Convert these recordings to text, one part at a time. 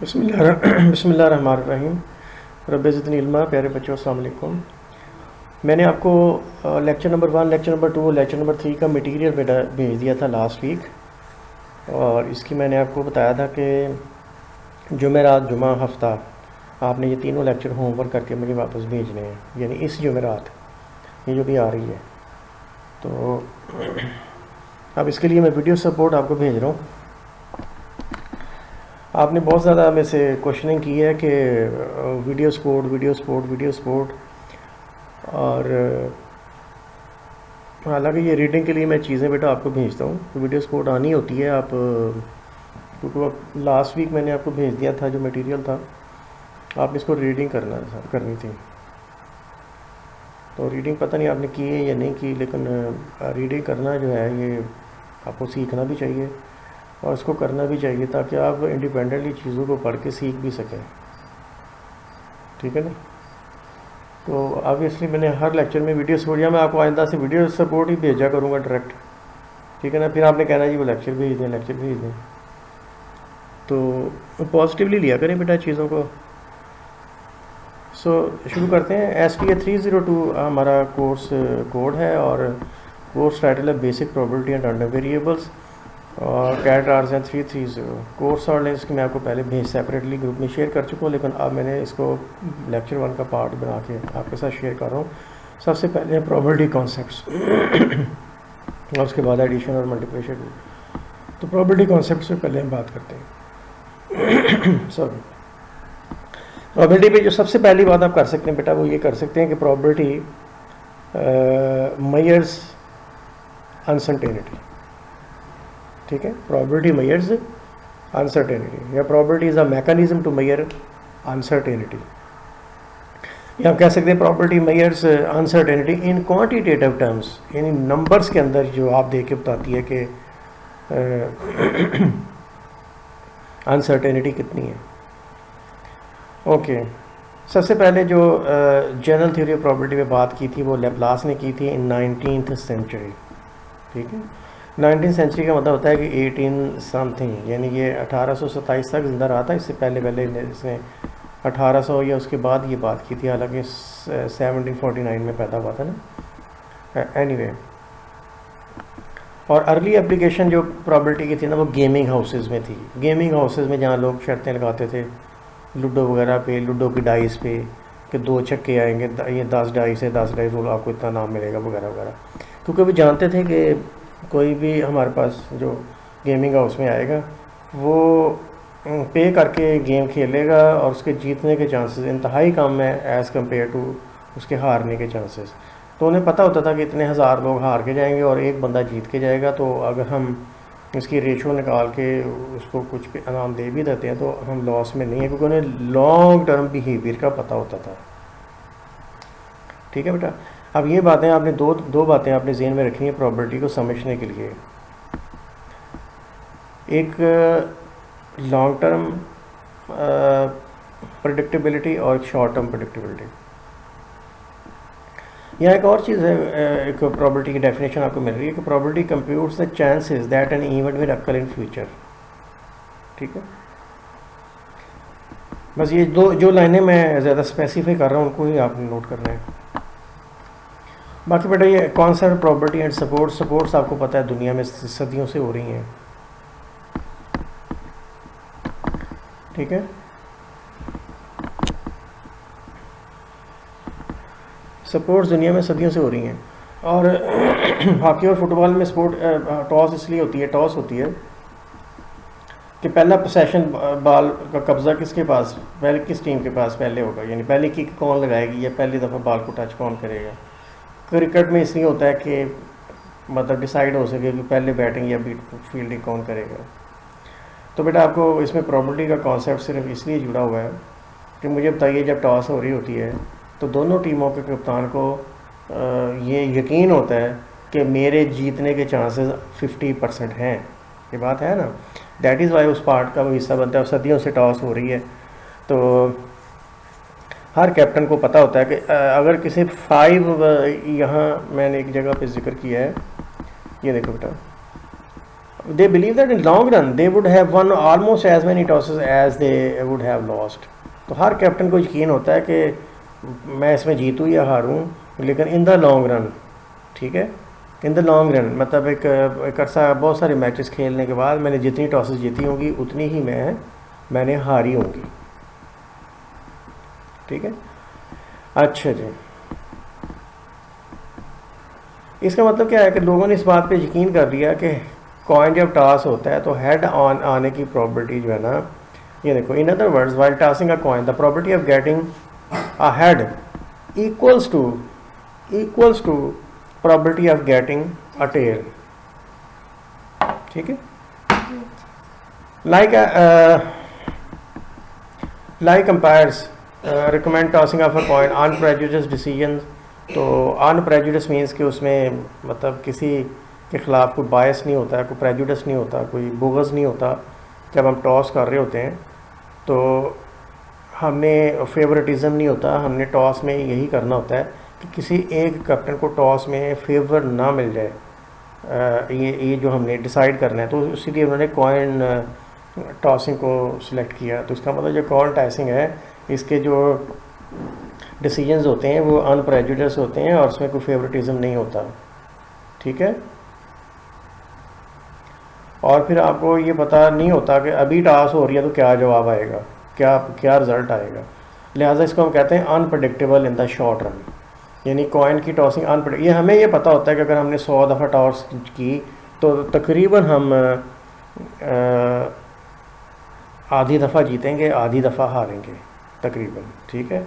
बिस्मिल्लाहिर्रहमानिर्रहीम। रब्बि ज़िदनी इल्मा। प्यारे बच्चों, अस्सलाम वालेकुम। मैंने आपको लेक्चर नंबर 1, लेक्चर नंबर 2 और लेक्चर नंबर 3 का मटेरियल भेज दिया था लास्ट वीक, और इसकी मैंने आपको बताया था कि जुमेरात, जुमा, हफ्ता आपने ये तीनों लेक्चर होमवर्क करके मुझे वापस भेजने हैं, यानी इस जुमेरात ये जो भी आ रही है। तो अब इसके लिए मैं वीडियो सपोर्ट आपको भेज रहा हूँ। आपने बहुत ज़्यादा में से क्वेश्चनिंग की है कि वीडियो सपोर्ट, और हालांकि ये रीडिंग के लिए मैं चीज़ें बेटा आपको भेजता हूँ, तो वीडियो सपोर्ट आनी होती है। आप क्योंकि लास्ट वीक मैंने आपको भेज दिया था जो मटेरियल था, आपने इसको रीडिंग करनी थी। तो रीडिंग पता नहीं आपने की है या नहीं की, लेकिन रीडिंग करना जो है ये आपको सीखना भी चाहिए और इसको करना भी चाहिए, ताकि आप इंडिपेंडेंटली चीज़ों को पढ़ के सीख भी सकें। ठीक है ना? तो ऑब्वियसली मैंने हर लेक्चर में वीडियो सपोर्ट, या मैं आपको आइंदा से वीडियो सपोर्ट ही भेजा करूँगा डायरेक्ट। ठीक है ना? फिर आपने कहना जी वो लेक्चर भेज दें। तो पॉजिटिवली लिया करें बेटा चीज़ों को। शुरू करते हैं। STA 302 हमारा कोर्स कोड है, और कोर्स टाइटल है basic probability and random variables, और कैट आर्स 330। कोर्स और लिंक्स मैं आपको पहले भेज सेपरेटली ग्रुप में शेयर कर चुका हूँ, लेकिन अब मैंने इसको लेक्चर 1 का पार्ट बना के आपके साथ शेयर कर रहा हूँ। सबसे पहले प्रोबेबिलिटी कॉन्सेप्ट्स और उसके बाद एडिशन और मल्टीप्लिकेशन। तो प्रोबेबिलिटी कॉन्सेप्ट्स से पहले हम बात करते हैं। सॉरी, प्रोबेबिलिटी पे जो सबसे पहली बात आप कर सकते हैं बेटा, वो ये कर सकते हैं कि प्रोबेबिलिटी मेजर्स अनसर्टेनिटी। ठीक है? प्रोबेबिलिटी मेजर्स अनसर्टेनिटी, या probability is a mechanism to measure uncertainty, या हम कह सकते हैं probability measures uncertainty in quantitative terms, यानी नंबर्स के अंदर जो आप देख के बताती है कि अनसर्टेनिटी कितनी है। ओके, सबसे पहले जो जनरल थ्योरी ऑफ प्रोबेबिलिटी में बात की थी वो लैप्लास ने की थी इन 19th सेंचुरी। ठीक है? 19th सेंचुरी का मतलब होता है कि 18 समथिंग, यानी ये 1827 तक जिंदा रहा था। इससे पहले इसने 1800 या उसके बाद ये बात की थी, हालांकि 1749 में पैदा हुआ था ना। एनीवे, और अर्ली एप्लीकेशन जो प्रोबेबिलिटी की थी ना, वो गेमिंग हाउसेस में थी। गेमिंग हाउसेस में जहाँ लोग शर्तें लगाते थे लूडो वगैरह पे, लूडो की डाइस पे, कि 2 छक्के आएंगे, ये 10 डाइस है, 10 डाइस रोल, आपको इतना नाम मिलेगा वगैरह वगैरह। क्योंकि वो जानते थे कि कोई भी हमारे पास जो गेमिंग हाउस में आएगा वो पे करके गेम खेलेगा, और उसके जीतने के चांसेस इंतहाई कम है एज़ कम्पेयर टू उसके हारने के चांसेस। तो उन्हें पता होता था कि इतने हज़ार लोग हार के जाएंगे और एक बंदा जीत के जाएगा। तो अगर हम इसकी रेशो निकाल के उसको कुछ पे इनाम दे भी देते हैं तो हम लॉस में नहीं है, क्योंकि उन्हें लॉन्ग टर्म बिहेवियर का पता होता था। ठीक है बेटा? अब ये बातें आपने दो बातें आपने ज़हन में रखनी है प्रोबेबिलिटी को समझने के लिए। एक लॉन्ग टर्म प्रेडिक्टेबिलिटी और एक शॉर्ट टर्म प्रेडिक्टेबिलिटी। यहाँ एक और चीज़ है, एक प्रोबेबिलिटी की डेफिनेशन आपको मिल रही है कि probability computes the chances that an event will occur in future. ठीक है? बस ये जो लाइनें मैं ज़्यादा स्पेसिफाई कर रहा हूँ उनको ही आपने नोट करना है। बाकी बेटा ये कॉन्सेप्ट प्रोबेबिलिटी एंड सपोर्ट्स आपको पता है दुनिया में सदियों से हो रही हैं। ठीक है? सपोर्ट्स दुनिया में सदियों से हो रही हैं, और हॉकी और फुटबॉल में टॉस इसलिए होती है, कि पहला पोसेशन बॉल का कब्ज़ा किसके पास, पहले किस टीम के पास पहले होगा, यानी पहली किक कौन लगाएगी या पहली दफ़ा बॉल को टच कौन करेगा। क्रिकेट में इसलिए होता है कि मतलब डिसाइड हो सके कि पहले बैटिंग या फील्डिंग कौन करेगा। तो बेटा आपको इसमें प्रोबेबिलिटी का कॉन्सेप्ट सिर्फ इसलिए जुड़ा हुआ है कि मुझे बताइए, जब टॉस हो रही होती है तो दोनों टीमों के कप्तान को ये यकीन होता है कि मेरे जीतने के चांसेस 50% हैं। ये बात है ना? दैट इज़ वाई उस पार्ट का वो हिस्सा बनता है। सदियों से टॉस हो रही है, तो हर कैप्टन को पता होता है कि अगर किसी 5, यहाँ मैंने एक जगह पे जिक्र किया है, ये देखो बेटा, they believe that in long run they would have won almost as many tosses as they would have lost. तो हर कैप्टन को यकीन होता है कि मैं इसमें जीतूँ या हारूँ, लेकिन इन द लॉन्ग रन, ठीक है, इन द लॉन्ग रन मतलब एक अरसा बहुत सारे मैचेस खेलने के बाद मैंने जितनी टॉसेस जीती होंगी उतनी ही मैंने हारी होंगी, ठीक है। अच्छा जी, इसका मतलब क्या है कि लोगों ने इस बात पे यकीन कर लिया कि कॉइन जब टॉस होता है तो हेड ऑन आने की प्रॉबिलिटी जो है ना, ये देखो, in other words while tossing a coin the probability of getting a head equals to probability of getting a tail, ठीक है। Like umpires recommend tossing of a coin unprejudiced decision. तो अनप्रेजुडिस मीन्स कि उसमें मतलब किसी के ख़िलाफ़ कोई बायस नहीं होता है, कोई प्रेजुडिस नहीं होता, कोई बुग़्ज़ नहीं होता। जब हम टॉस कर रहे होते हैं तो हमने फेवरेटिज़म नहीं होता, हमने टॉस में यही करना होता है कि किसी एक कैप्टन को टॉस में फेवर ना मिल जाए, ये जो हमने डिसाइड करना है। तो इसीलिए उन्होंने कॉइन टॉसिंग को सिलेक्ट किया। तो इसका मतलब जो कॉइन टॉसिंग है इसके जो डिसीजंस होते हैं वो अनप्रेजुडिस होते हैं और उसमें कोई फेवरेटिज़म नहीं होता, ठीक है। और फिर आपको ये पता नहीं होता कि अभी टॉस हो रही है तो क्या जवाब आएगा, क्या रिज़ल्ट आएगा। लिहाजा इसको हम कहते हैं unpredictable in the short run, यानी कॉइन की टॉसिंग अनप्रडिक्टेबल। ये हमें ये पता होता है कि अगर हमने 100 दफ़ा टॉस की तो तकरीबन हम आधी दफ़ा जीतेंगे, आधी दफ़ा हारेंगे तकरीबन, ठीक है।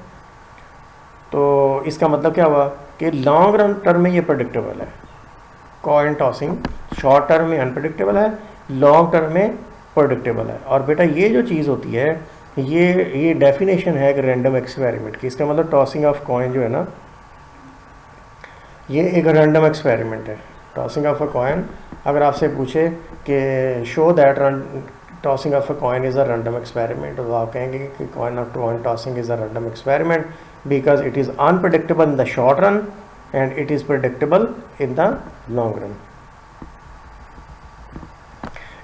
तो इसका मतलब क्या हुआ कि लॉन्ग रन टर्म में ये प्रेडिक्टेबल है, कॉइन टॉसिंग शॉर्ट टर्म में अनप्रेडिक्टेबल है, लॉन्ग टर्म में प्रेडिक्टेबल है। और बेटा ये जो चीज़ होती है ये डेफिनेशन है कि रैंडम एक्सपेरिमेंट की। इसका मतलब टॉसिंग ऑफ कॉइन जो है ना, ये एक रैंडम एक्सपेरिमेंट है। टॉसिंग ऑफ अ कॉइन अगर आपसे पूछे कि show that tossing of a coin is a random experiment, तो आप कहेंगे कि coin tossing is a random experiment because it is unpredictable in the short run and it is predictable in the long run।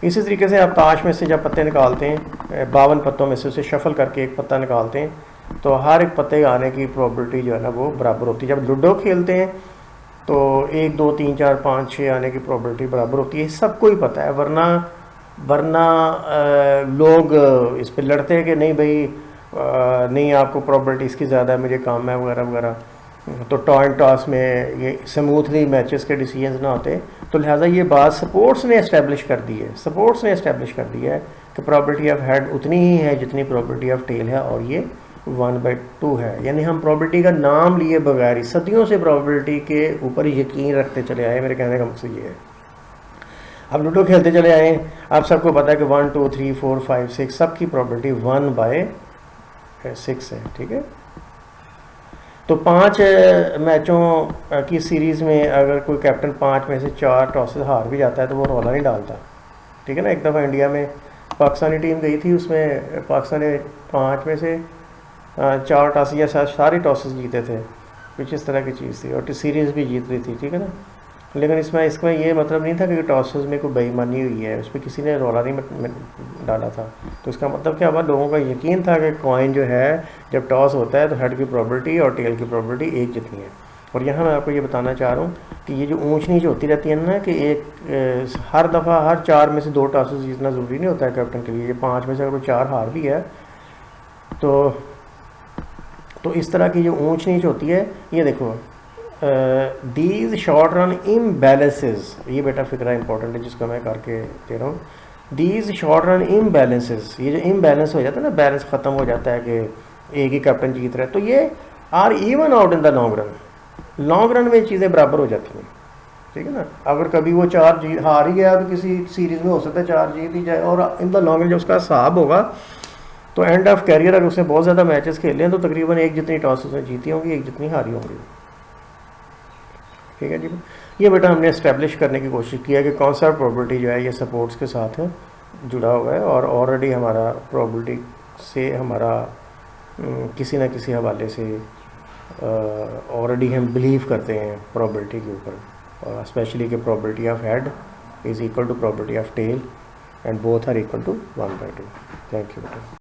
इसी तरीके से आप ताश में से जब पत्ते निकालते हैं, 52 पत्तों में से उसे शफल करके एक पत्ता निकालते हैं तो हर एक पत्ते आने की प्रोबेबिलिटी जो है ना वो बराबर होती है। जब लूडो खेलते हैं तो 1 2 3 4 5 6 आने की प्रोबेबिलिटी बराबर होती है, सबको ही पता है। वरना लोग इस पर लड़ते हैं कि नहीं भाई नहीं आपको प्रॉबिलिटी इसकी ज़्यादा है, मुझे काम है वगैरह वगैरह। तो टॉस में ये स्मूथली मैचेस के डिसीजंस ना होते। तो लिहाजा ये बात स्पोर्ट्स ने इस्टेब्लिश कर दी है कि प्रॉबिलिटी ऑफ हेड उतनी ही है जितनी प्रॉबिलिटी ऑफ टेल है, और ये 1/2 है। यानी हम प्रॉबिलिटी का नाम लिए बगैर ही सदियों से प्रॉबिलिटी के ऊपर यकीन रखते चले आए। मेरे कहने का मकसद ये है, अब लूडो खेलते चले आए, आप सबको पता है कि 1 2 3 4 5 6 सबकी प्रॉबिलिटी 1/6 है, ठीक है। तो 5 मैचों की सीरीज़ में अगर कोई कैप्टन 5 में से 4 टॉसेस हार भी जाता है तो वो रौला नहीं डालता, ठीक है ना। एक दफ़ा इंडिया में पाकिस्तानी टीम गई थी, उसमें पाकिस्तान ने 5 में से 4 टॉस या सारे टॉसेस जीते थे, कुछ इस तरह की चीज़ थी, और सीरीज़ भी जीत रही थी, ठीक है ना। लेकिन इसमें ये मतलब नहीं था कि टॉसेस में कोई बेईमानी हुई है, उस पर किसी ने रौला नहीं डाला था। तो इसका मतलब क्या हुआ, लोगों का यकीन था कि कॉइन जो है जब टॉस होता है तो हेड की प्रॉबिलिटी और टेल की प्रॉबिलिटी एक जितनी है। और यहाँ मैं आपको ये बताना चाह रहा हूँ कि ये जो ऊंच नीच होती रहती है ना, कि हर दफ़ा हर 4 में से 2 टॉसेस जीतना ज़रूरी नहीं होता है कैप्टन के लिए। ये 5 में से अगर 4 हार भी है तो इस तरह की जो ऊंच नीच होती है, ये देखो दीज शॉर्ट रन इम्बैलेंसेस, ये बेटा फिक्रा इंपॉर्टेंट है जिसको मैं करके दे रहा हूँ। दीज शॉर्ट रन इम्बैलेंसेस, ये जो इम्बैलेंस हो जाता है ना, बैलेंस ख़त्म हो जाता है कि एक ही कैप्टन जीत रहा है, तो ये are even out in the long run में चीज़ें बराबर हो जाती हैं, ठीक है ना। अगर कभी वो 4 जीत हार ही गया तो किसी सीरीज़ में हो सकता है 4 जीत ही जाए, और इन द लॉन्ग रन जब उसका हिसाब होगा तो एंड ऑफ कैरियर अगर उसने बहुत ज़्यादा मैचेस खेले हैं तो तकरीबन एक जितनी टॉस उसने जीती होंगी, एक जितनी हारी होंगी, ठीक है जी। ये बेटा हमने इस्टेब्लिश करने की कोशिश की है कि कौन सा प्रोबेबिलिटी जो है ये सपोर्ट्स के साथ जुड़ा हुआ है, और ऑलरेडी हमारा प्रोबेबिलिटी से हमारा किसी न किसी हवाले से ऑलरेडी हम बिलीव करते हैं प्रोबेबिलिटी के ऊपर, और स्पेशली कि probability of head is equal to probability of tail and both are equal to 1/2। Thank you बेटा।